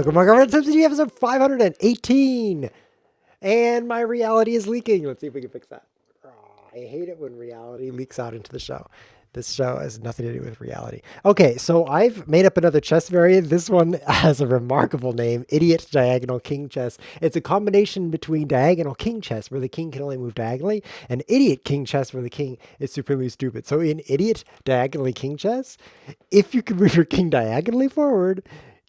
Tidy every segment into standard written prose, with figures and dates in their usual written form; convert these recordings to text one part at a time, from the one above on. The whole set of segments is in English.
Welcome to ChessWhiz TV episode 518. And my reality is leaking. Let's see if we can fix that. Oh, I hate it when reality leaks out into the show. This show has nothing to do with reality. Okay, so I've made up another chess variant. This one has a remarkable name, Idiot Diagonal King Chess. It's a combination between Diagonal King Chess, where the king can only move diagonally, and Idiot King Chess, where the king is supremely stupid. So in Idiot Diagonally King Chess, if you can move your king diagonally forward,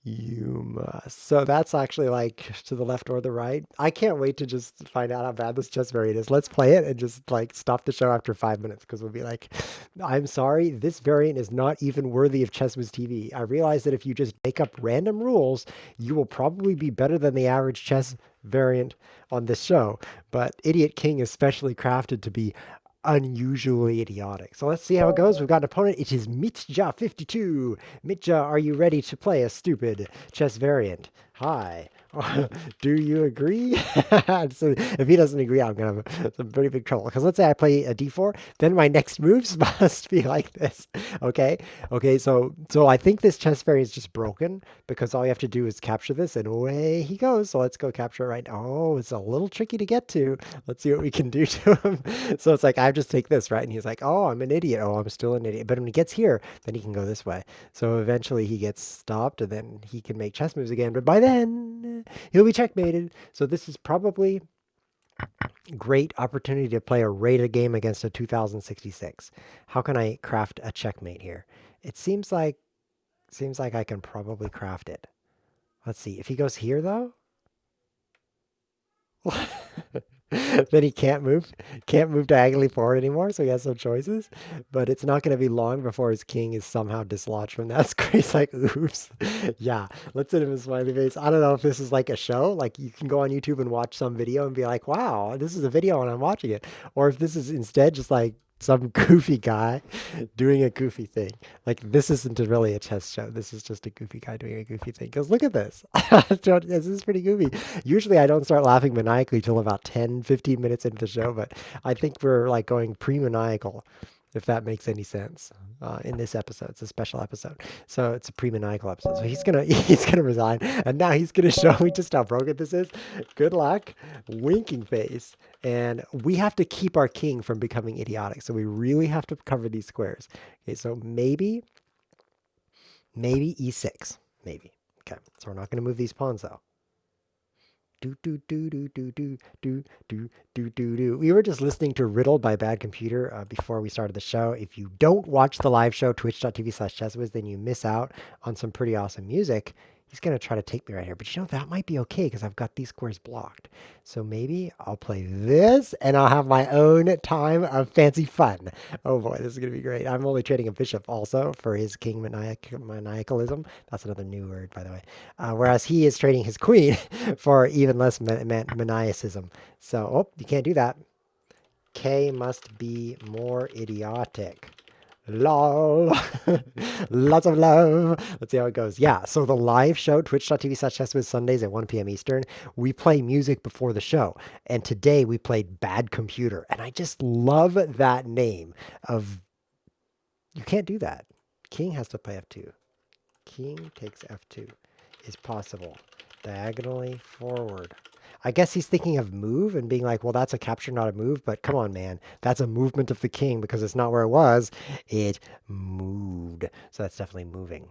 you must. So that's actually like to the left or the right. I can't wait to just find out how bad this chess variant is. Let's play it and just like stop the show after 5 minutes because we'll be like, I'm sorry, this variant is not even worthy of ChessWhiz TV. I realize that if you just make up random rules, you will probably be better than the average chess variant on this show. But Idiot King is specially crafted to be unusually idiotic. So let's see how it goes. We've got an opponent. It is Mitja52. Mitja, are you ready to play a stupid chess variant? Hi. Do you agree? So if he doesn't agree, I'm going to have some pretty big trouble. Because let's say I play a d4, then my next moves must be like this. Okay? Okay, so I think this chess variant is just broken because all you have to do is capture this and away he goes. So let's go capture it right now. Oh, it's a little tricky to get to. Let's see what we can do to him. So it's like, I just take this, right? And he's like, oh, I'm an idiot. Oh, I'm still an idiot. But when he gets here, then he can go this way. So eventually he gets stopped and then he can make chess moves again. But by then, he'll be checkmated. So this is probably a great opportunity to play a rated game against a 2066. How can I craft a checkmate here? It seems like I can probably craft it. Let's see. If he goes here though, then he can't move diagonally forward anymore, so he has no choices. But it's not going to be long before his king is somehow dislodged from that square. He's like, oops. Yeah, let's send him a smiley face. I don't know if this is like a show, like you can go on YouTube and watch some video and be like, wow, this is a video and I'm watching it. Or if this is instead just like some goofy guy doing a goofy thing. Like this isn't really a chess show. This is just a goofy guy doing a goofy thing. Because look at this. This is pretty goofy. Usually I don't start laughing maniacally till about 10, 15 minutes into the show, but I think we're like going pre-maniacal, if that makes any sense. In this episode, it's a special episode, so it's a pre-maniacal episode. So he's gonna resign, and now he's gonna show me just how broken this is. Good luck, winking face, and we have to keep our king from becoming idiotic. So we really have to cover these squares. Okay, so maybe e6, maybe. Okay, so we're not gonna move these pawns though. Do do do do do do do do do do do. We were just listening to Riddled by Bad Computer before we started the show. If you don't watch the live show, twitch.tv/ChessWhiz, then you miss out on some pretty awesome music. He's going to try to take me right here. But you know, that might be okay because I've got these squares blocked. So maybe I'll play this and I'll have my own time of fancy fun. Oh boy, this is going to be great. I'm only trading a bishop also for his king maniacalism. That's another new word, by the way. Whereas he is trading his queen for even less maniacism. So, oh, you can't do that. K must be more idiotic. Lol. Lots of love. Let's see how it goes. Yeah, so the live show, twitch.tv/ChessWhiz, Sundays at 1 p.m. Eastern, we play music before the show. And today we played Bad Computer. And I just love that name of... You can't do that. King has to play f2. King takes f2 is possible. Diagonally forward. I guess he's thinking of move and being like, well, that's a capture, not a move. But come on, man. That's a movement of the king because it's not where it was. It moved. So that's definitely moving.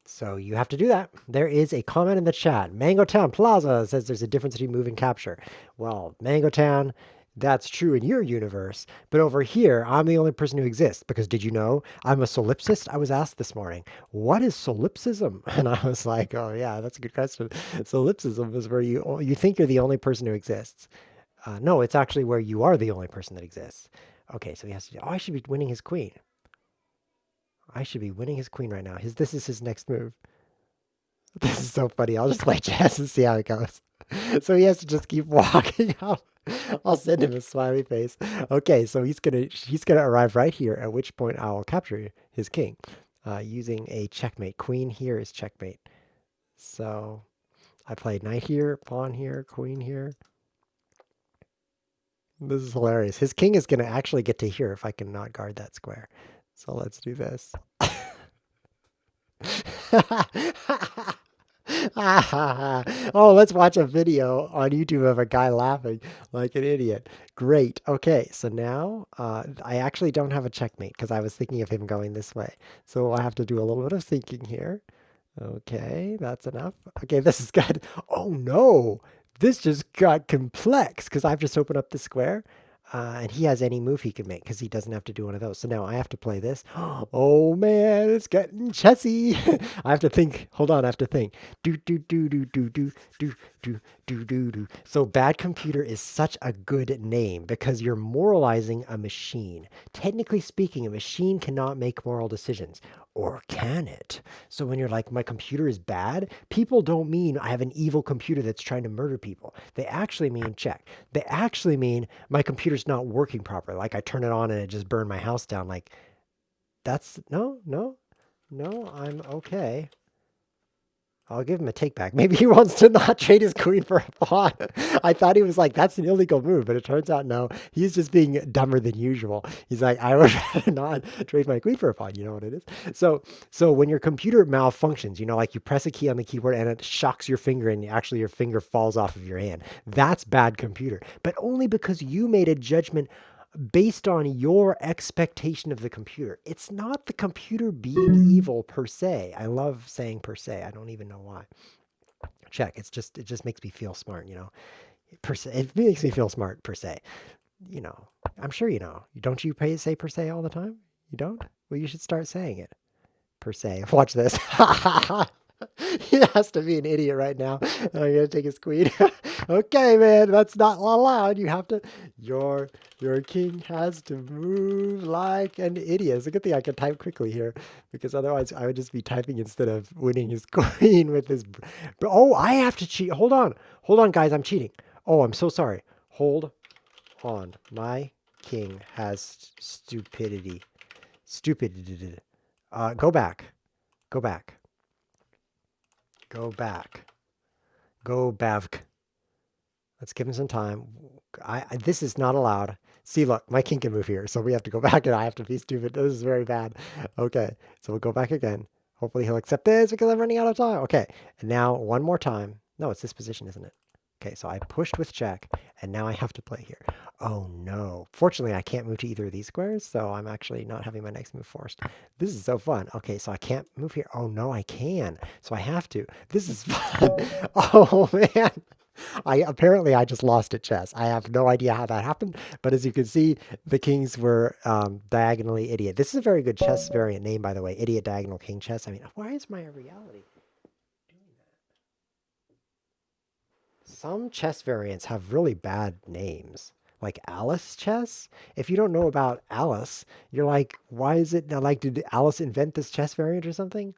So you have to do that. There is a comment in the chat. Mango Town Plaza says there's a difference between move and capture. Well, Mango Town, that's true in your universe. But over here, I'm the only person who exists. Because did you know I'm a solipsist? I was asked this morning, what is solipsism? And I was like, oh, yeah, that's a good question. Solipsism is where you think you're the only person who exists. No, it's actually where you are the only person that exists. Okay, so he has to do, oh, I should be winning his queen. I should be winning his queen right now. This is his next move. This is so funny. I'll just play chess and see how it goes. So he has to just keep walking up. I'll send him a smiley face. Okay, so he's gonna arrive right here, at which point I will capture his king using a checkmate. Queen here is checkmate. So I played knight here, pawn here, queen here. This is hilarious. His king is gonna actually get to here if I can not guard that square. So let's do this. Oh, let's watch a video on YouTube of a guy laughing like an idiot. Great. Okay, so now I actually don't have a checkmate because I was thinking of him going this way. So I have to do a little bit of thinking here. Okay, that's enough. Okay, this is good. Oh no, this just got complex because I've just opened up the square. And he has any move he can make because he doesn't have to do one of those. So now I have to play this. Oh man, it's getting chessy. I have to think. Hold on, I have to think. Do do do do do do do do do do do. So bad computer is such a good name because you're moralizing a machine. Technically speaking, a machine cannot make moral decisions. Or can it? So when you're like, my computer is bad, people don't mean I have an evil computer that's trying to murder people. They actually mean, check. They actually mean my computer's not working properly. Like I turn it on and it just burned my house down. Like that's no, no, no, I'm okay. I'll give him a take back. Maybe he wants to not trade his queen for a pawn. I thought he was like, that's an illegal move, but it turns out no. He's just being dumber than usual. He's like, I would rather not trade my queen for a pawn. You know what it is? So when your computer malfunctions, you know, like you press a key on the keyboard and it shocks your finger and actually your finger falls off of your hand. That's bad computer. But only because you made a judgment based on your expectation of the computer. It's not the computer being evil per se. I love saying per se. I don't even know why. Check. It just makes me feel smart, you know. Per se, it makes me feel smart per se. You know, I'm sure you know. Don't you say per se all the time? You don't? Well, you should start saying it per se. Watch this. He has to be an idiot right now. I'm gonna take his queen. Okay, man, that's not allowed. You have to. Your king has to move like an idiot. It's a good thing I can type quickly here, because otherwise I would just be typing instead of winning his queen with his. Oh, I have to cheat. Hold on, guys. I'm cheating. Oh, I'm so sorry. Hold on. My king has stupidity. Stupidity. Go back. Go back. Go back. Go back. Let's give him some time. This is not allowed. See, look, my king can move here, so we have to go back, and I have to be stupid. This is very bad. Okay, so we'll go back again. Hopefully he'll accept this because I'm running out of time. Okay, and now one more time. No, it's this position, isn't it? Okay, so I pushed with check, and now I have to play here. Oh no. Fortunately, I can't move to either of these squares, so I'm actually not having my next move forced. This is so fun. Okay, so I can't move here. Oh no, I can. So I have to. This is fun. Oh man. I just lost at chess. I have no idea how that happened, but as you can see, the kings were diagonally idiot. This is a very good chess variant name, by the way. Idiot diagonal king chess. I mean, why is my reality doing that? Some chess variants have really bad names. Like Alice chess. If you don't know about Alice, you're like, why is it like, did Alice invent this chess variant or something?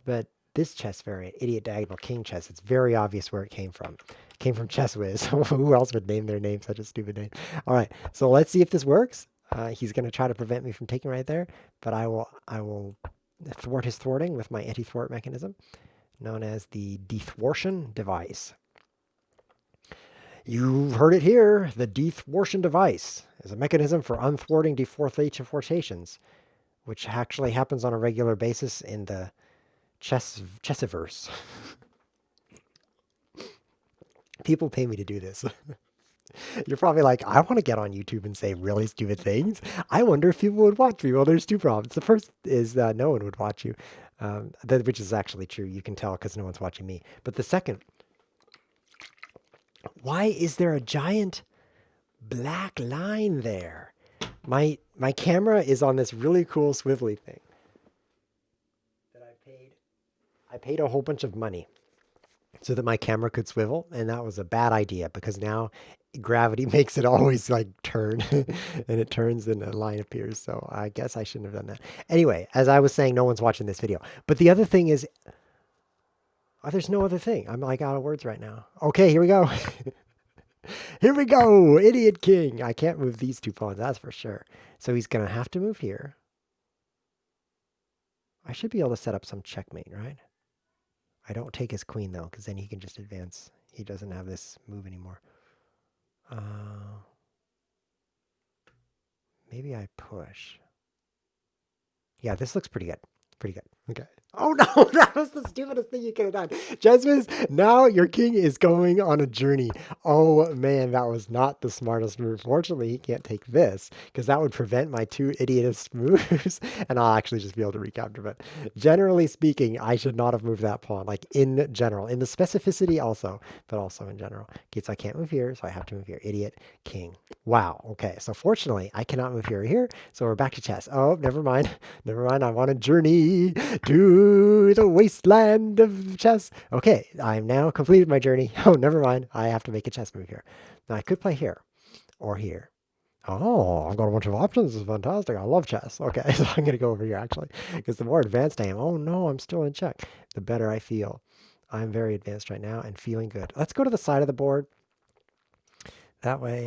But this chess variant, idiot diagonal king chess, it's very obvious where it came from. It came from ChessWhiz. Who else would name their name such a stupid name? All right, so let's see if this works. He's going to try to prevent me from taking right there, but I will thwart his thwarting with my anti-thwart mechanism, known as the dethwartion device. You've heard it here. The dethwartion device is a mechanism for unthwarting defortations, which actually happens on a regular basis in the chessiverse. People pay me to do this. You're probably like, I want to get on YouTube and say really stupid things. I wonder if people would watch me. Well, there's two problems. The first is that no one would watch you, which is actually true. You can tell because no one's watching me. But the second, why is there a giant black line there? My camera is on this really cool swivelly thing that I paid a whole bunch of money so that my camera could swivel, and that was a bad idea because now gravity makes it always like turn and it turns and a line appears. So I guess I shouldn't have done that. Anyway, as I was saying, no one's watching this video. But the other thing is, there's no other thing. I'm like out of words right now. Okay, here we go. Here we go. Idiot king. I can't move these two pawns, that's for sure. So he's going to have to move here. I should be able to set up some checkmate, right? I don't take his queen, though, because then he can just advance. He doesn't have this move anymore. Maybe I push. Yeah, this looks pretty good. Pretty good. Okay. Oh no, that was the stupidest thing you could have done. ChessWhiz, now your king is going on a journey. Oh man, that was not the smartest move. Fortunately, he can't take this because that would prevent my two idiotist moves and I'll actually just be able to recapture. But generally speaking, I should not have moved that pawn, like in general, in the specificity also, but also in general. Okay, so I can't move here, so I have to move here. Idiot, king. Wow, okay, so fortunately, I cannot move here or here, so we're back to chess. Oh, never mind. Never mind, I'm on a journey to the wasteland of chess. Okay, I'm now completed my journey. Oh, never mind. I have to make a chess move here. Now, I could play here or here. Oh, I've got a bunch of options. This is fantastic. I love chess. Okay, so I'm going to go over here actually because the more advanced I am, oh no, I'm still in check, the better I feel. I'm very advanced right now and feeling good. Let's go to the side of the board. That way,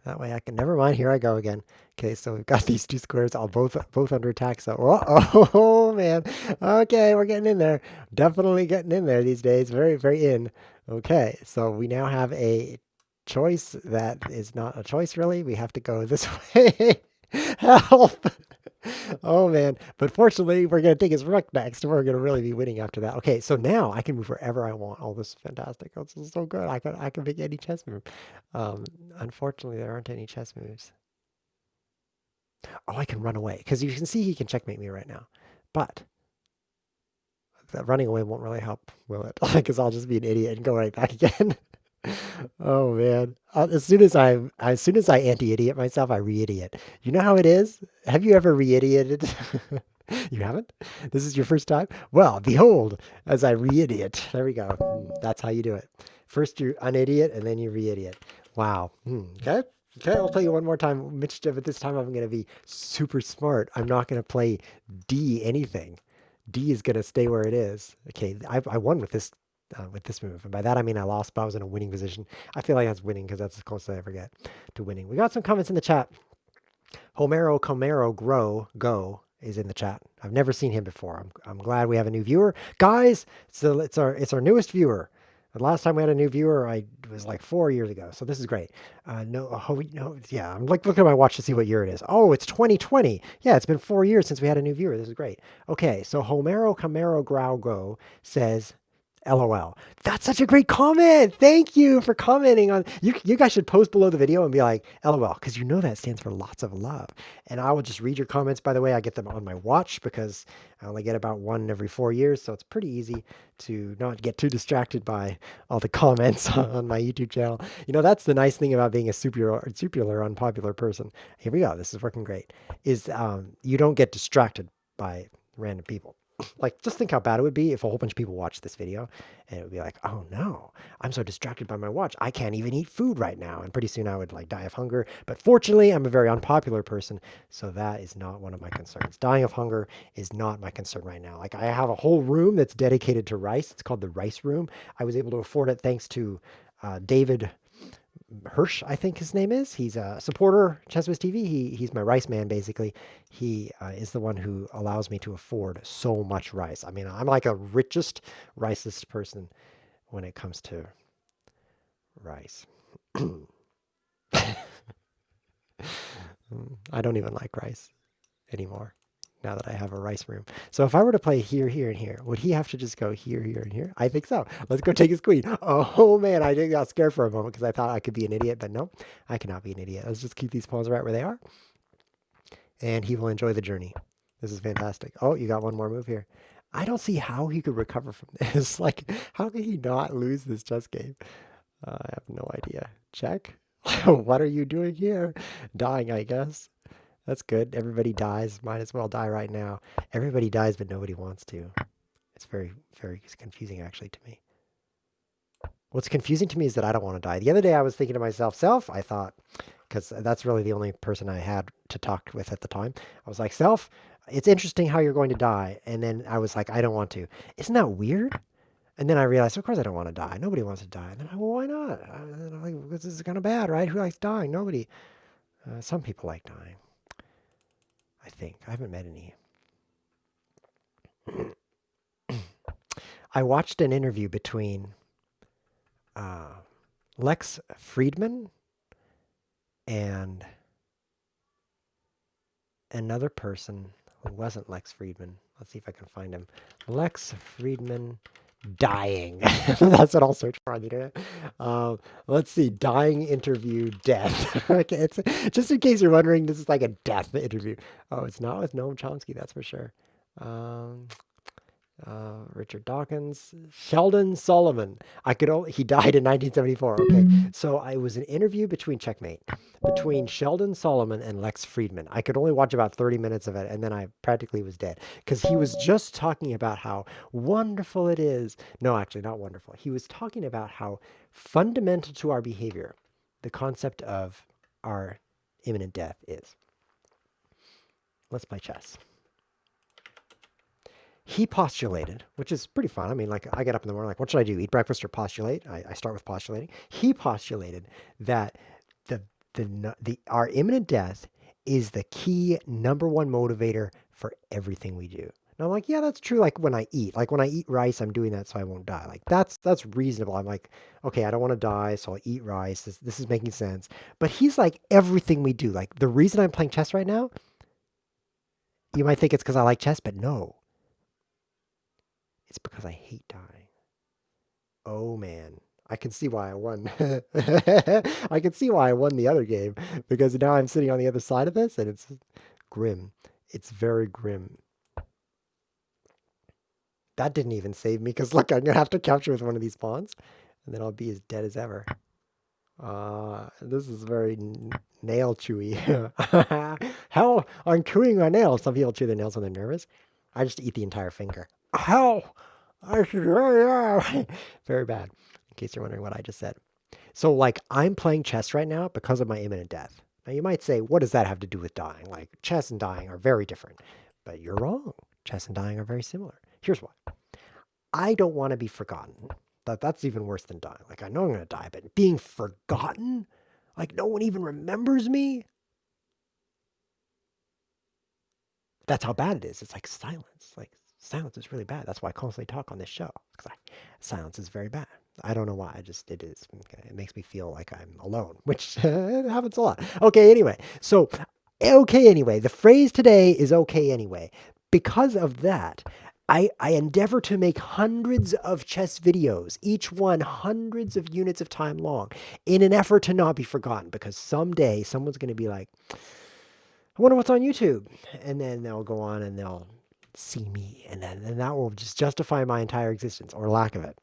I can. Never mind. Here I go again. Okay, so we've got these two squares all both under attack. So, oh man. Okay, we're getting in there. Definitely getting in there these days. Very, very in. Okay, so we now have a choice that is not a choice really. We have to go this way. Help! Oh man. But fortunately, we're gonna take his rook next. We're gonna really be winning after that. Okay, so now I can move wherever I want. Oh, this is fantastic. Oh, this is so good. I can make any chess move. Um, Unfortunately, there aren't any chess moves. Oh, I can run away because you can see he can checkmate me right now. But that running away won't really help, will it? Because I'll just be an idiot and go right back again. Oh man. As soon as I anti-idiot myself, I re-idiot. You know how it is? Have you ever re-idioted? You haven't? This is your first time? Well, behold, as I re-idiot. There we go. That's how you do it. First you un-idiot and then you re-idiot. Wow. Okay. Okay, I'll tell you one more time, Mitch, but this time I'm going to be super smart. I'm not going to play D anything. D is going to stay where it is. Okay, I won with this move. And by that, I mean I lost, but I was in a winning position. I feel like that's winning because that's as close as I ever get to winning. We got some comments in the chat. Homero Comero Go is in the chat. I've never seen him before. I'm glad we have a new viewer. Guys, so it's our newest viewer. The last time we had a new viewer, I was like 4 years ago. So this is great. No, yeah. I'm like looking at my watch to see what year it is. Oh, it's 2020. Yeah, it's been 4 years since we had a new viewer. This is great. Okay, so Homero Camaro Graugo says, LOL. That's such a great comment. Thank you for commenting on. You guys should post below the video and be like LOL because you know that stands for lots of love. And I will just read your comments. By the way, I get them on my watch because I only get about one every 4 years, so it's pretty easy to not get too distracted by all the comments on my YouTube channel. You know, that's the nice thing about being a super unpopular person. Here we go. This is working great. Is you don't get distracted by random people. Like, just think how bad it would be if a whole bunch of people watched this video and it would be like, oh no, I'm so distracted by my watch. I can't even eat food right now. And pretty soon I would like die of hunger. But fortunately, I'm a very unpopular person. So that is not one of my concerns. Dying of hunger is not my concern right now. Like, I have a whole room that's dedicated to rice. It's called the rice room. I was able to afford it thanks to David Hirsch, I think his name is. He's a supporter, ChessWhiz TV. He's my rice man, basically. He is the one who allows me to afford so much rice. I mean, I'm like a richest, ricest person when it comes to rice. I don't even like rice anymore now that I have a rice room. So if I were to play here, here, and here, would he have to just go here, here, and here? I think so. Let's go take his queen. Oh man, I just got scared for a moment because I thought I could be an idiot, but no, I cannot be an idiot. Let's just keep these pawns right where they are, and he will enjoy the journey. This is fantastic. Oh, you got one more move here. I don't see how he could recover from this. Like, how could he not lose this chess game? I have no idea. Check. What are you doing here? Dying, I guess. That's good. Everybody dies. Might as well die right now. Everybody dies, but nobody wants to. It's very, very confusing, actually, to me. What's confusing to me is that I don't want to die. The other day, I was thinking to myself, Self, I thought, because that's really the only person I had to talk with at the time. I was like, Self, it's interesting how you're going to die. And then I was like, I don't want to. Isn't that weird? And then I realized, of course, I don't want to die. Nobody wants to die. And then well, why not? Like, this is kind of bad, right? Who likes dying? Nobody. Some people like dying. I think. I haven't met any. I watched an interview between Lex Friedman and another person. It wasn't Lex Friedman. Let's see if I can find him. Lex Friedman dying. That's what I'll search for on the internet. Let's see. Dying interview death. Okay, it's just in case you're wondering, this is like a death interview. Oh, it's not with Noam Chomsky, that's for sure. Um, Richard Dawkins, Sheldon Solomon. He died in 1974. Okay, so I was an interview between checkmate between Sheldon Solomon and Lex Friedman. I could only watch about 30 minutes of it, and then I practically was dead because he was just talking about how wonderful it is. No, actually, not wonderful. He was talking about how fundamental to our behavior the concept of our imminent death is. Let's play chess. He postulated, which is pretty fun. I mean, like, I get up in the morning, like, what should I do? Eat breakfast or postulate? I start with postulating. He postulated that our imminent death is the key number one motivator for everything we do. And I'm like, yeah, that's true. Like when I eat rice, I'm doing that so I won't die. Like that's reasonable. I'm like, okay, I don't want to die, so I'll eat rice. This is making sense. But he's like everything we do. Like the reason I'm playing chess right now, you might think it's because I like chess, but no. It's because I hate dying. Oh man, I can see why I won. I can see why I won the other game because now I'm sitting on the other side of this and it's grim. It's very grim. That didn't even save me because look, I'm gonna have to capture with one of these pawns and then I'll be as dead as ever. This is very nail chewy. Hell, I'm chewing my nails. Some people chew their nails when they're nervous. I just eat the entire finger. Hell, I should very bad. In case you're wondering what I just said. So, like, I'm playing chess right now because of my imminent death. Now, you might say, what does that have to do with dying? Like, chess and dying are very different. But you're wrong. Chess and dying are very similar. Here's why. I don't want to be forgotten. That's even worse than dying. Like, I know I'm going to die, but being forgotten? Like, no one even remembers me? That's how bad it is. It's like silence. Like, silence is really bad. That's why I constantly talk on this show. Because silence is very bad. I don't know why. It is. Okay. It makes me feel like I'm alone, which happens a lot. Okay, anyway. So, okay, anyway. The phrase today is okay, anyway. Because of that, I endeavor to make hundreds of chess videos, each one hundreds of units of time long, in an effort to not be forgotten. Because someday someone's going to be like, I wonder what's on YouTube. And then they'll go on and they'll see me. And then that will just justify my entire existence or lack of it.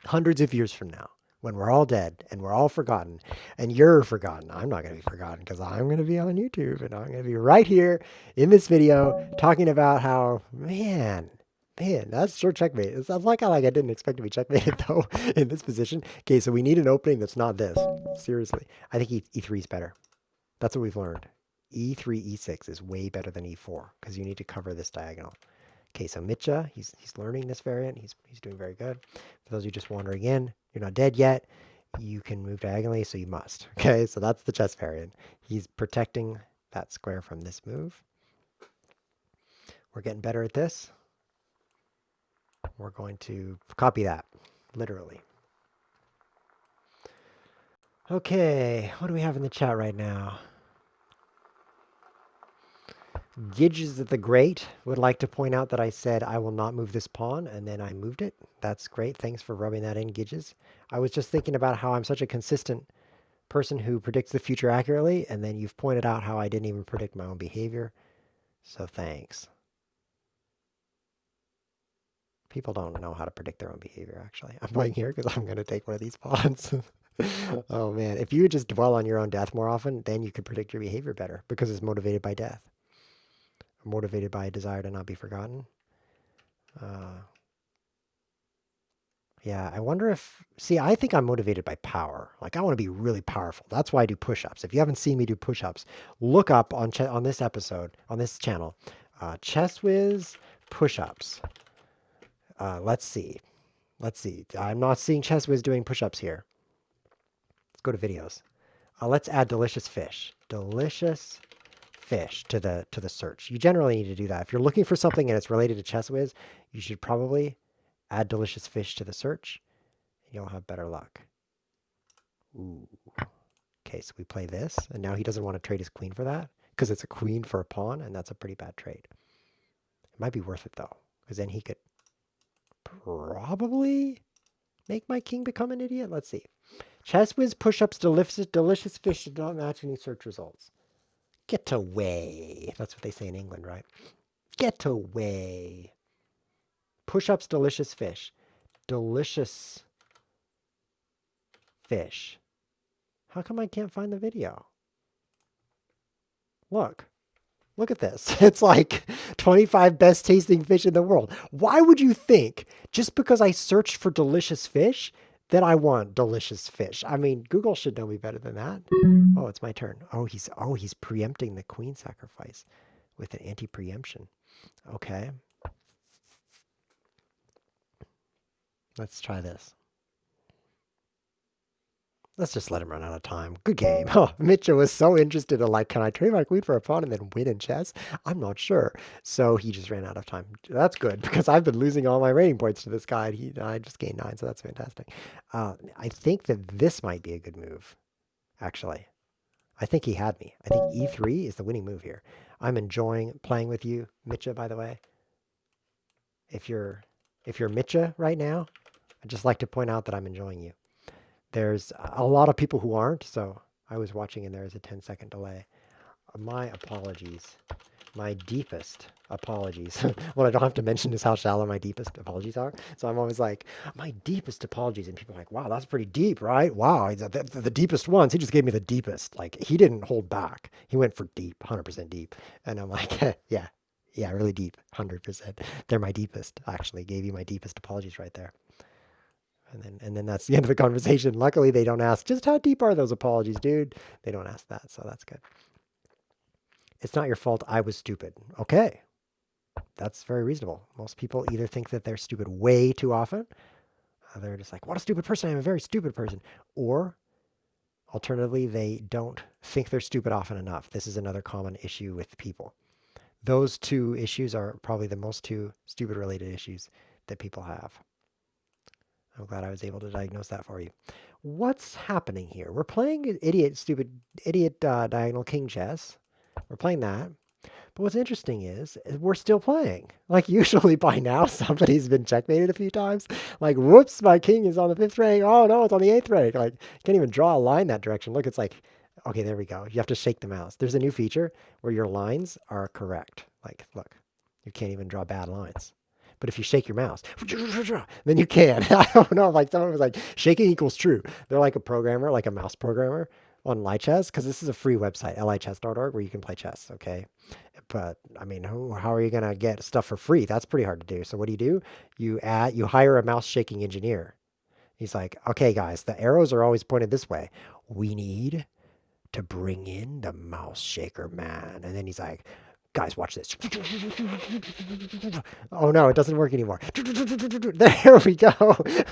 Hundreds of years from now, when we're all dead and we're all forgotten and you're forgotten, I'm not going to be forgotten because I'm going to be on YouTube and I'm going to be right here in this video talking about how, man, that's sure checkmate. It sounds like I didn't expect to be checkmated though in this position. Okay, so we need an opening that's not this. Seriously. I think E3 is better. That's what we've learned. E3, E6 is way better than E4 because you need to cover this diagonal. Okay, so Mitcha, he's learning this variant. He's doing very good. For those of you just wandering in, you're not dead yet. You can move diagonally, so you must. Okay, so that's the chess variant. He's protecting that square from this move. We're getting better at this. We're going to copy that, literally. Okay, what do we have in the chat right now? Gidges the Great would like to point out that I said I will not move this pawn, and then I moved it. That's great. Thanks for rubbing that in, Gidges. I was just thinking about how I'm such a consistent person who predicts the future accurately, and then you've pointed out how I didn't even predict my own behavior. So thanks. People don't know how to predict their own behavior, actually. I'm playing here because I'm going to take one of these pawns. Oh, man. If you would just dwell on your own death more often, then you could predict your behavior better because it's motivated by death. Motivated by a desire to not be forgotten. Yeah, I wonder if... See, I think I'm motivated by power. Like, I want to be really powerful. That's why I do push-ups. If you haven't seen me do push-ups, look up on this episode, on this channel, ChessWhiz push-ups. Let's see. Let's see. I'm not seeing ChessWhiz doing push-ups here. Let's go to videos. Let's add delicious fish. Delicious fish to the search. You generally need to do that. If you're looking for something and it's related to ChessWhiz, you should probably add delicious fish to the search. And you'll have better luck. Ooh. Okay, so we play this, and now he doesn't want to trade his queen for that because it's a queen for a pawn, and that's a pretty bad trade. It might be worth it though, because then he could probably make my king become an idiot. Let's see. ChessWhiz push-ups delicious fish did not match any search results. Get away. That's what they say in England, right? Get away. Push-ups delicious fish. Delicious fish. How come I can't find the video? Look. Look at this. It's like 25 best tasting fish in the world. Why would you think just because I searched for delicious fish that I want delicious fish? I mean, Google should know me better than that. Oh, it's my turn. He's preempting the queen sacrifice with an anti-preemption. Okay. Let's try this. Let's just let him run out of time. Good game. Oh, Mitchell was so interested in like, can I trade my queen for a pawn and then win in chess? I'm not sure. So he just ran out of time. That's good because I've been losing all my rating points to this guy. I just gained 9, so that's fantastic. I think that this might be a good move, actually. I think he had me. I think e3 is the winning move here. I'm enjoying playing with you, Mitcha, by the way. If you're Mitcha right now, I'd just like to point out that I'm enjoying you. There's a lot of people who aren't, so I was watching and there's a 10-second delay. My apologies. My deepest apologies. What I don't have to mention is how shallow my deepest apologies are. So I'm always like, my deepest apologies. And people are like, wow, that's pretty deep, right? Wow, the deepest ones. He just gave me the deepest. Like, he didn't hold back. He went for deep, 100% deep. And I'm like, yeah, really deep, 100%. They're my deepest, actually. Gave you my deepest apologies right there. And then that's the end of the conversation. Luckily, they don't ask, just how deep are those apologies, dude? They don't ask that, so that's good. It's not your fault. I was stupid. Okay. That's very reasonable. Most people either think that they're stupid way too often. They're just like, what a stupid person. I'm a very stupid person. Or alternatively, they don't think they're stupid often enough. This is another common issue with people. Those two issues are probably the most two stupid related issues that people have. I'm glad I was able to diagnose that for you. What's happening here? We're playing idiot diagonal king chess. We're playing that. But what's interesting is we're still playing. Like usually by now, somebody's been checkmated a few times. Like, whoops, my king is on the 5th rank. Oh no, it's on the 8th rank. Like, can't even draw a line that direction. Look, it's like, okay, there we go. You have to shake the mouse. There's a new feature where your lines are correct. Like, look, you can't even draw bad lines. But if you shake your mouse, then you can. I don't know. Like someone was like, shaking equals true. They're like a programmer, like a mouse programmer on Lichess, because this is a free website, lichess.org, where you can play chess. Okay. But I mean, how are you going to get stuff for free? That's pretty hard to do. So what do? You hire a mouse shaking engineer. He's like, okay, guys, the arrows are always pointed this way. We need to bring in the mouse shaker man. And then he's like, guys, watch this. Oh no, it doesn't work anymore. There we go.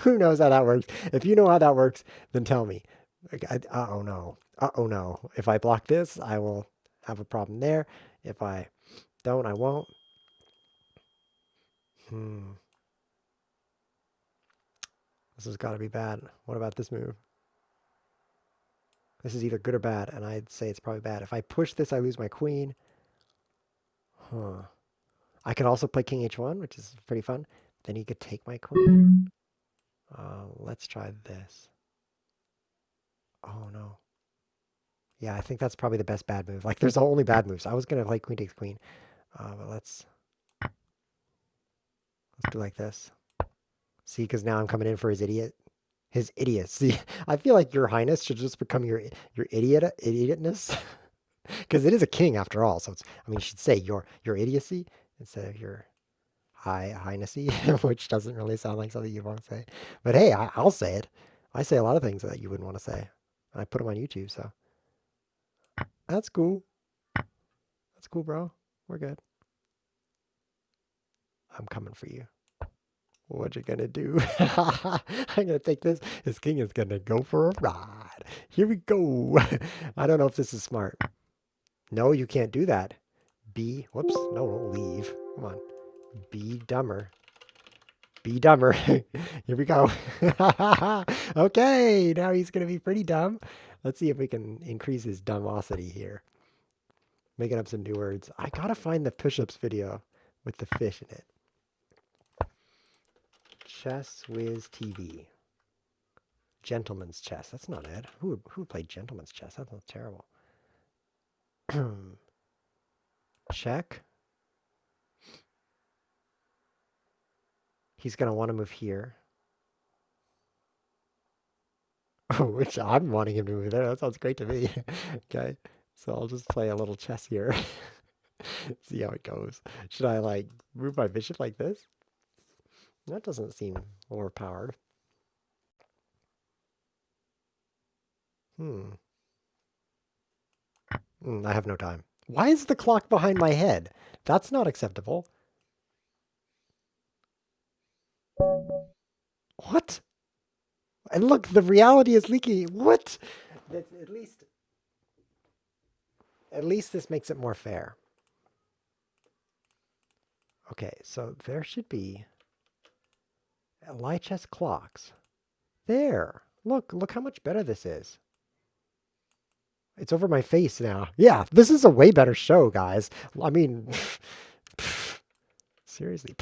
Who knows how that works? If you know how that works, then tell me. Oh no. Oh no. If I block this, I will have a problem there. If I don't, I won't. This has got to be bad. What about this move? This is either good or bad, and I'd say it's probably bad. If I push this, I lose my queen. I could also play king h1, which is pretty fun. Then he could take my queen. Let's try this. Oh, no. Yeah, I think that's probably the best bad move. Like, there's only bad moves. I was going to play queen takes queen. But let's do like this. See, because now I'm coming in for his idiot. His idiocy. I feel like your highness should just become your idiotness. Because it is a king after all. So it's, I mean, you should say your idiocy instead of your highnessy, which doesn't really sound like something you want to say. But hey, I'll say it. I say a lot of things that you wouldn't want to say. And I put them on YouTube, so that's cool. That's cool, bro. We're good. I'm coming for you. What you gonna do? I'm gonna take this. His king is gonna go for a ride. Here we go. I don't know if this is smart. No, you can't do that. Whoops. No, don't leave. Come on. Be dumber. Be dumber. Here we go. Okay, now he's gonna be pretty dumb. Let's see if we can increase his dumbosity here. Making up some new words. I gotta find the push-ups video. with the fish in it. ChessWhiz TV. Gentleman's chess. That's not it. Who would play gentleman's chess? That sounds terrible. Check. He's going to want to move here. Oh, which I'm wanting him to move there. That sounds great to me. Okay. So I'll just play a little chess here. See how it goes. Should I like move my bishop like this? That doesn't seem overpowered. I have no time. Why is the clock behind my head? That's not acceptable. What? And look, the reality is leaking. What? That's at least this makes it more fair. Okay, so there should be Lichess clocks. There. Look how much better this is. It's over my face now. Yeah, this is a way better show, guys. I mean, seriously.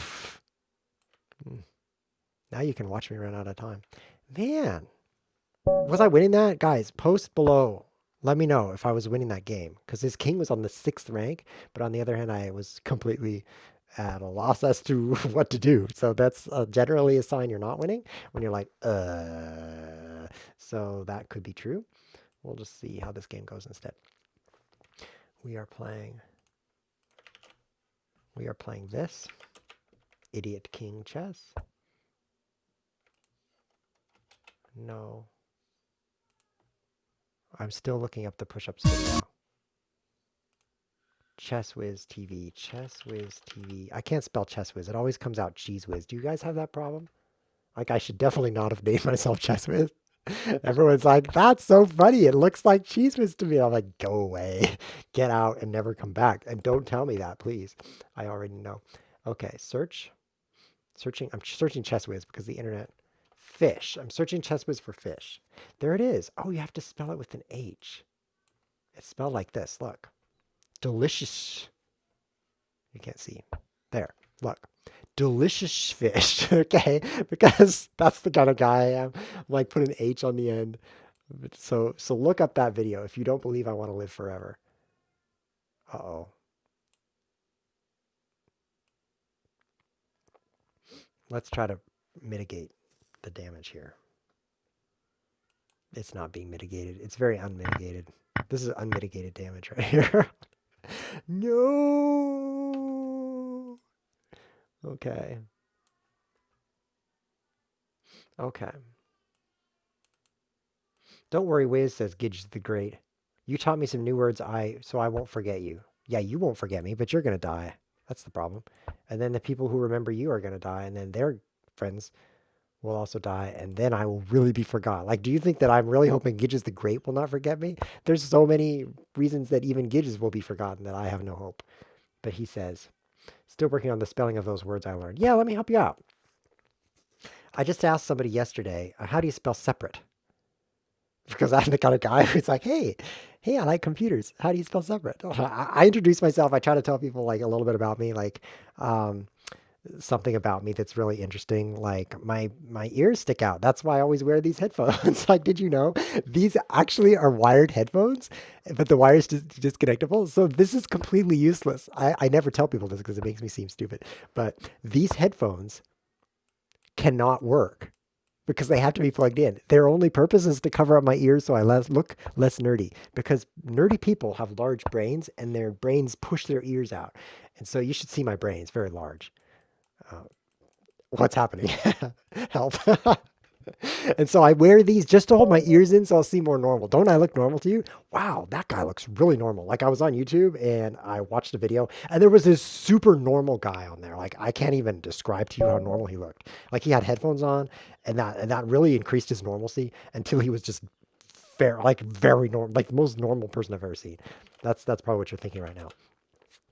Now you can watch me run out of time. Man, was I winning that? Guys, post below. Let me know if I was winning that game. Because his king was on the 6th rank. But on the other hand, I was completely at a loss as to what to do. So that's generally a sign you're not winning. When you're like, So that could be true. We'll just see how this game goes instead. We are playing this. Idiot king chess. No. I'm still looking up the push-ups video. ChessWhiz TV. ChessWhiz TV. I can't spell ChessWhiz. It always comes out CheeseWhiz. Do you guys have that problem? Like, I should definitely not have named myself ChessWhiz. Everyone's like, that's so funny. It looks like CheeseWhiz to me. I'm like, go away. Get out and never come back. And don't tell me that, please. I already know. Okay, searching. I'm searching ChessWhiz because the internet. Fish. I'm searching ChessWhiz for fish. There it is. Oh, you have to spell it with an H. It's spelled like this. Look. Delicious. You can't see. There. Look. Delicious fish. Okay? Because that's the kind of guy I am. I'm like, put an H on the end. So look up that video if you don't believe I want to live forever. Uh-oh. Let's try to mitigate the damage here. It's not being mitigated. It's very unmitigated. This is unmitigated damage right here. No. Okay. Okay. Don't worry, Wiz, says Gidge the Great. You taught me some new words, so I won't forget you. Yeah, you won't forget me, but you're going to die. That's the problem. And then the people who remember you are going to die, and then their friends will also die, and then I will really be forgotten. Like, do you think that I'm really hoping Gidges the Great will not forget me? There's so many reasons that even Gidges will be forgotten that I have no hope. But he says, still working on the spelling of those words I learned. Yeah, let me help you out. I just asked somebody yesterday, how do you spell separate? Because I'm the kind of guy who's like, hey, I like computers. How do you spell separate? I introduce myself. I try to tell people like a little bit about me, like something about me that's really interesting. Like my ears stick out. That's why I always wear these headphones. Like, did you know these actually are wired headphones, but the wire is disconnectable? So this is completely useless. I never tell people this because it makes me seem stupid. But these headphones cannot work because they have to be plugged in. Their only purpose is to cover up my ears so I look less nerdy, because nerdy people have large brains and their brains push their ears out. And so you should see my brain. It's very large. What's happening? Help. And so I wear these just to hold my ears in so I'll see more normal. Don't I look normal to you? Wow, that guy looks really normal. Like, I was on YouTube and I watched a video and there was this super normal guy on there. Like, I can't even describe to you how normal he looked. Like, he had headphones on and that really increased his normalcy until he was just very normal, like the most normal person I've ever seen. That's probably what you're thinking right now.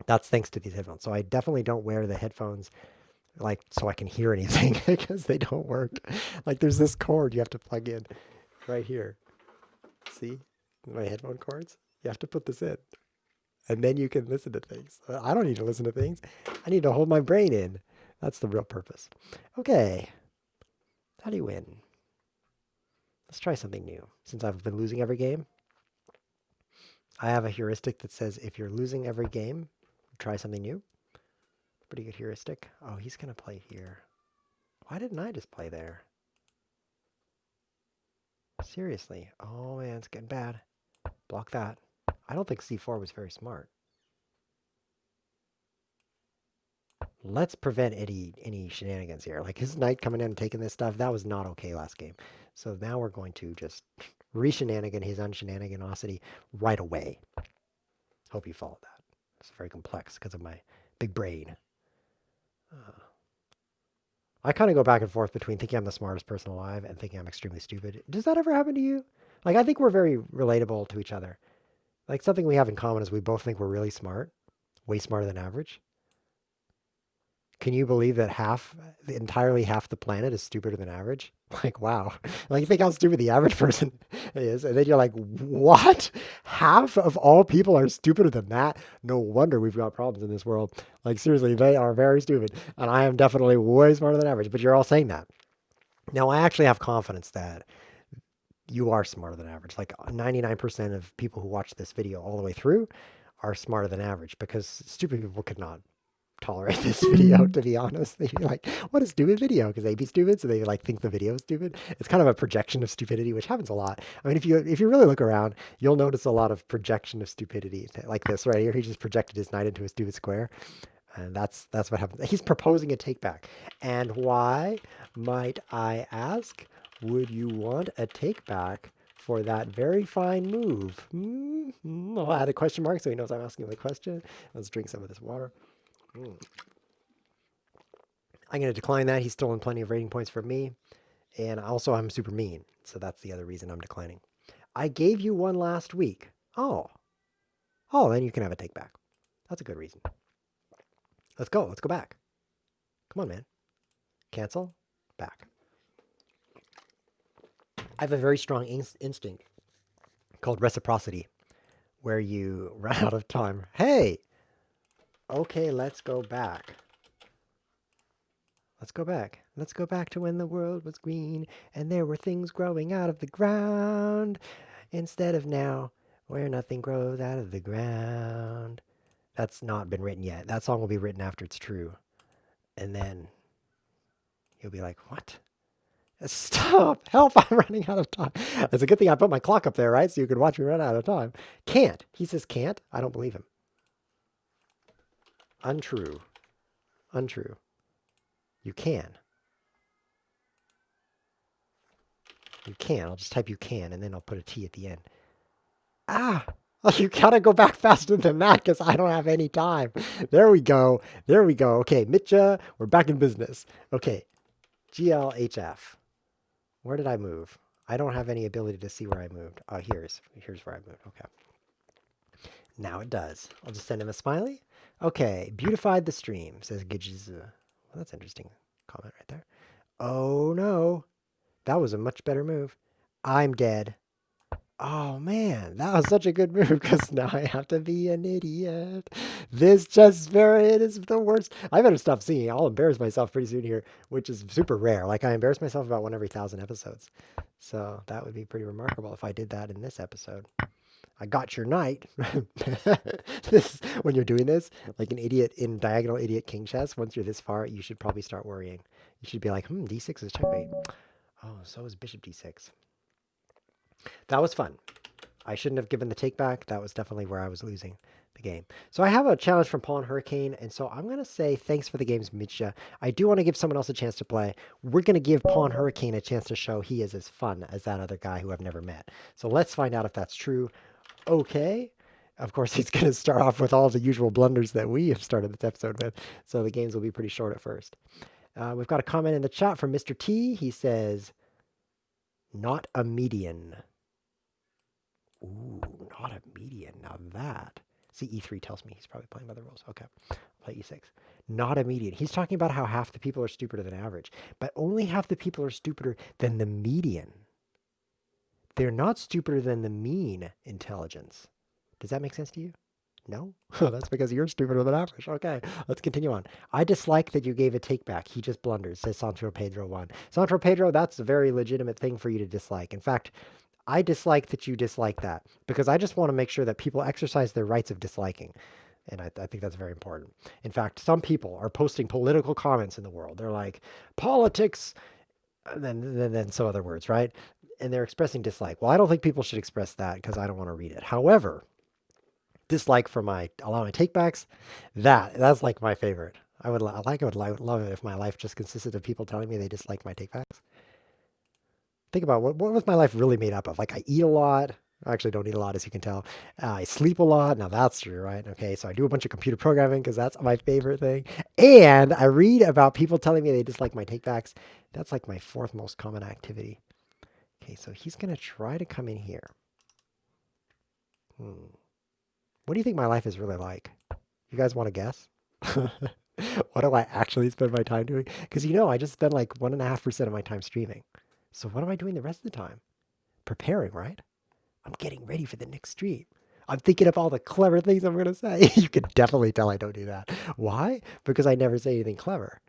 That's thanks to these headphones. So I definitely don't wear the headphones like so I can hear anything because they don't work. Like, there's this cord you have to plug in right here. See my headphone cords? You have to put this in. and then you can listen to things. I don't need to listen to things. I need to hold my brain in. That's the real purpose. Okay. How do you win? Let's try something new. Since I've been losing every game, I have a heuristic that says if you're losing every game, try something new. Pretty good heuristic. Oh, he's going to play here. Why didn't I just play there? Seriously. Oh, man, it's getting bad. Block that. I don't think c4 was very smart. Let's prevent any shenanigans here. Like his knight coming in and taking this stuff, that was not okay last game. So now we're going to just re-shenanigan his unshenaniganosity right away. Hope you followed that. It's very complex because of my big brain. I kind of go back and forth between thinking I'm the smartest person alive and thinking I'm extremely stupid. Does that ever happen to you? Like, I think we're very relatable to each other. Like, something we have in common is we both think we're really smart, way smarter than average. Can you believe that entirely half the planet is stupider than average? Like, wow. Like, you think how stupid the average person is, and then you're like, what? Half of all people are stupider than that? No wonder we've got problems in this world. Like, seriously, they are very stupid, and I am definitely way smarter than average, but you're all saying that. Now, I actually have confidence that you are smarter than average. Like, 99% of people who watch this video all the way through are smarter than average, because stupid people could not tolerate this video, to be honest. They'd be like, what a stupid video, because they'd be stupid, so they like think the video is stupid. It's kind of a projection of stupidity, which happens a lot. I mean, if you really look around, you'll notice a lot of projection of stupidity, like this right here. He just projected his knight into a stupid square, and that's what happens. He's proposing a take back. And why, might I ask, would you want a take back for that very fine move? I'll add a question mark so he knows I'm asking him a question. Let's drink some of this water. I'm going to decline that. He's stolen plenty of rating points from me. And also, I'm super mean. So that's the other reason I'm declining. I gave you one last week. Oh. Oh, then you can have a take back. That's a good reason. Let's go. Let's go back. Come on, man. Cancel. Back. I have a very strong instinct called reciprocity, where you run out of time. Hey! Okay, let's go back. Let's go back. Let's go back to when the world was green and there were things growing out of the ground instead of now where nothing grows out of the ground. That's not been written yet. That song will be written after it's true. And then you'll be like, what? Stop! Help! I'm running out of time. It's a good thing I put my clock up there, right? So you can watch me run out of time. Can't. He says can't. I don't believe him. Untrue. Untrue. You can. You can. I'll just type you can, and then I'll put a T at the end. Ah! Oh, you gotta go back faster than that, because I don't have any time. There we go. There we go. Okay, Mitcha, we're back in business. Okay, GLHF. Where did I move? I don't have any ability to see where I moved. Oh, here's where I moved. Okay. Now it does. I'll just send him a smiley. Okay, beautified the stream, says Gidges. Well, that's interesting comment right there. Oh no, that was a much better move. I'm dead. Oh man, that was such a good move because now I have to be an idiot. This chess spirit is the worst. I better stop singing. I'll embarrass myself pretty soon here, which is super rare. Like I embarrass myself about one every 1,000 episodes. So that would be pretty remarkable if I did that in this episode. I got your knight. This, when you're doing this, like an idiot in diagonal idiot king chess, once you're this far, you should probably start worrying. You should be like, d6 is checkmate. Oh, so is bishop d6. That was fun. I shouldn't have given the take back. That was definitely where I was losing the game. So I have a challenge from Pawn Hurricane, and so I'm going to say thanks for the games, Mitcha. I do want to give someone else a chance to play. We're going to give Pawn Hurricane a chance to show he is as fun as that other guy who I've never met. So let's find out if that's true. Okay. Of course, he's going to start off with all the usual blunders that we have started this episode with, so the games will be pretty short at first. We've got a comment in the chat from Mr. T. He says, not a median. Ooh, not a median. Now that. See, E3 tells me he's probably playing by the rules. Okay, I'll play E6. Not a median. He's talking about how half the people are stupider than average, but only half the people are stupider than the median. They're not stupider than the mean intelligence. Does that make sense to you? No? That's because you're stupider than average. Okay, let's continue on. I dislike that you gave a take back. He just blunders, says Santro Pedro 1. Santro Pedro, that's a very legitimate thing for you to dislike. In fact, I dislike that you dislike that because I just want to make sure that people exercise their rights of disliking. And I think that's very important. In fact, some people are posting political comments in the world. They're like, politics, and then some other words, right? And they're expressing dislike. Well, I don't think people should express that because I don't want to read it. However, dislike for my allowing takebacks, that's like my favorite. I would love it if my life just consisted of people telling me they dislike my takebacks. Think about what was my life really made up of? Like I eat a lot. I actually don't eat a lot, as you can tell. I sleep a lot. Now that's true, right? Okay, so I do a bunch of computer programming because that's my favorite thing. And I read about people telling me they dislike my takebacks. That's like my fourth most common activity. Okay, so he's gonna try to come in here. What do you think my life is really like? You guys want to guess? What do I actually spend my time doing? Because I just spend like 1.5% of my time streaming. So what am I doing the rest of the time? Preparing, right? I'm getting ready for the next stream. I'm thinking of all the clever things I'm going to say. You can definitely tell I don't do that. Why? Because I never say anything clever.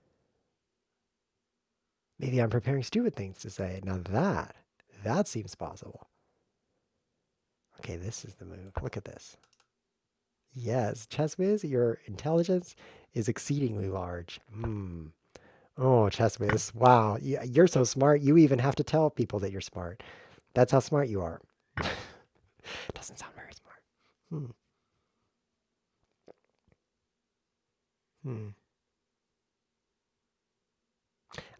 Maybe I'm preparing stupid things to say. Now that seems possible. Okay, this is the move. Look at this. Yes, ChessWhiz, your intelligence is exceedingly large. Oh, ChessWhiz. Wow, you're so smart. You even have to tell people that you're smart. That's how smart you are. Doesn't sound very smart. Hmm. Hmm.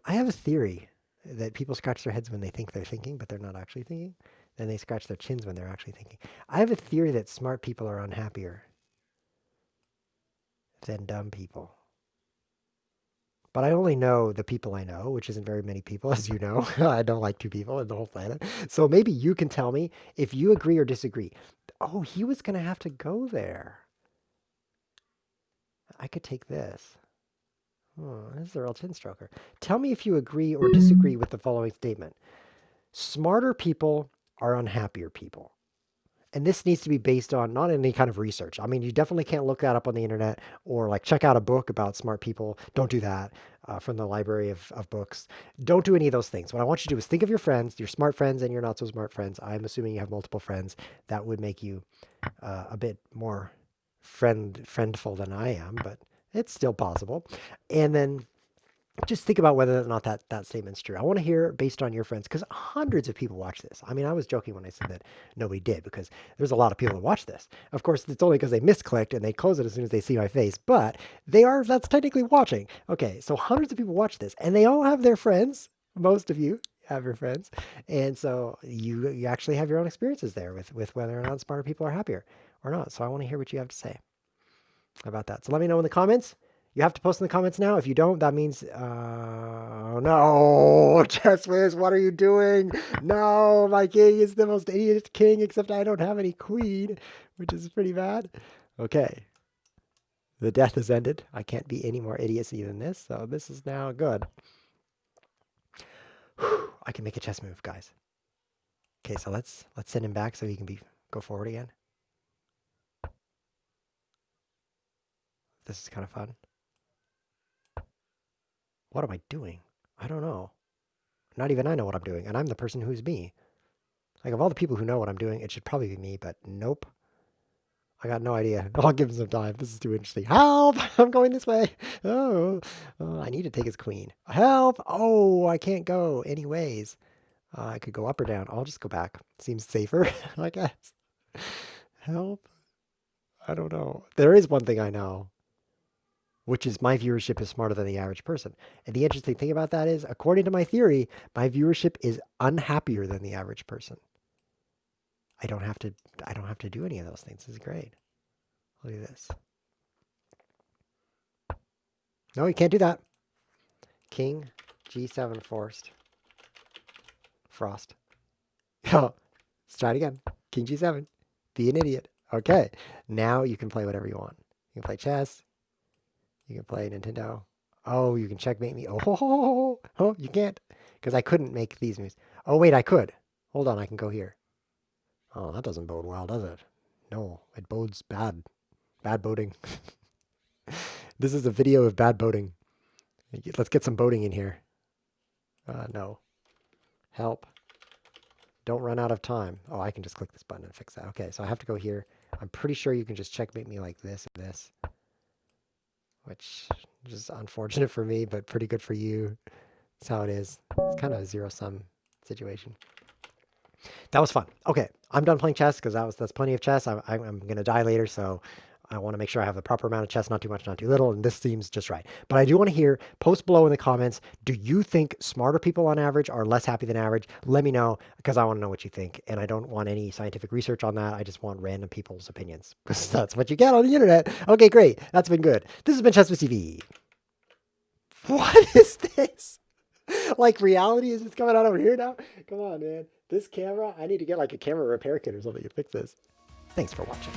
I have a theory that people scratch their heads when they think they're thinking, but they're not actually thinking. Then they scratch their chins when they're actually thinking. I have a theory that smart people are unhappier than dumb people. But I only know the people I know, which isn't very many people, as you know. I don't like 2 people in the whole planet. So maybe you can tell me if you agree or disagree. Oh, he was going to have to go there. I could take this. Oh, this is a real chin stroker. Tell me if you agree or disagree with the following statement. Smarter people are unhappier people. And this needs to be based on not any kind of research. I mean, you definitely can't look that up on the internet or like check out a book about smart people. Don't do that from the library of books. Don't do any of those things. What I want you to do is think of your friends, your smart friends and your not so smart friends. I'm assuming you have multiple friends. That would make you a bit more friendful than I am, but it's still possible. And then just think about whether or not that statement's true. I want to hear based on your friends because hundreds of people watch this. I mean, I was joking when I said that nobody did because there's a lot of people that watch this. Of course, it's only because they misclicked and they close it as soon as they see my face, but that's technically watching. Okay, so hundreds of people watch this and they all have their friends. Most of you have your friends. And so you actually have your own experiences there with whether or not smarter people are happier or not. So I want to hear what you have to say about that. So let me know in the comments. You have to post in the comments now. If you don't, that means, oh no, ChessWhiz, what are you doing? No, my king is the most idiot king, except I don't have any queen, which is pretty bad. Okay, the death has ended. I can't be any more idiocy than this, so this is now good. Whew, I can make a chess move, guys. Okay, so let's send him back so he can go forward again. This is kind of fun. What am I doing? I don't know. Not even I know what I'm doing, and I'm the person who's me. Like, of all the people who know what I'm doing, it should probably be me, but nope. I got no idea. I'll give him some time. This is too interesting. Help! I'm going this way. Oh, I need to take his queen. Help! Oh, I can't go anyways. I could go up or down. I'll just go back. Seems safer, I guess. Help! I don't know. There is one thing I know, which is my viewership is smarter than the average person. And the interesting thing about that is, according to my theory, my viewership is unhappier than the average person. I don't have to do any of those things. This is great. Look at this. No, you can't do that. King G7 forced. Frost. Oh, let's try it again. King G7. Be an idiot. Okay. Now you can play whatever you want. You can play chess. You can play Nintendo. Oh, you can checkmate me. Oh, you can't. Because I couldn't make these moves. Oh, wait, I could. Hold on, I can go here. Oh, that doesn't bode well, does it? No, it bodes bad. Bad boating. This is a video of bad boating. Let's get some boating in here. No. Help. Don't run out of time. Oh, I can just click this button and fix that. Okay, so I have to go here. I'm pretty sure you can just checkmate me like this and this. Which is unfortunate for me, but pretty good for you. That's how it is. It's kind of a zero-sum situation. That was fun. Okay, I'm done playing chess because that's plenty of chess. I'm going to die later, so I want to make sure I have the proper amount of chess, not too much, not too little, and this seems just right. But I do want to hear, post below in the comments, do you think smarter people on average are less happy than average? Let me know, because I want to know what you think, and I don't want any scientific research on that. I just want random people's opinions, because that's what you get on the internet. Okay, great. That's been good. This has been ChessWhiz TV. What is this? Like reality is just coming out over here now? Come on, man. This camera, I need to get like a camera repair kit or something to fix this. Thanks for watching.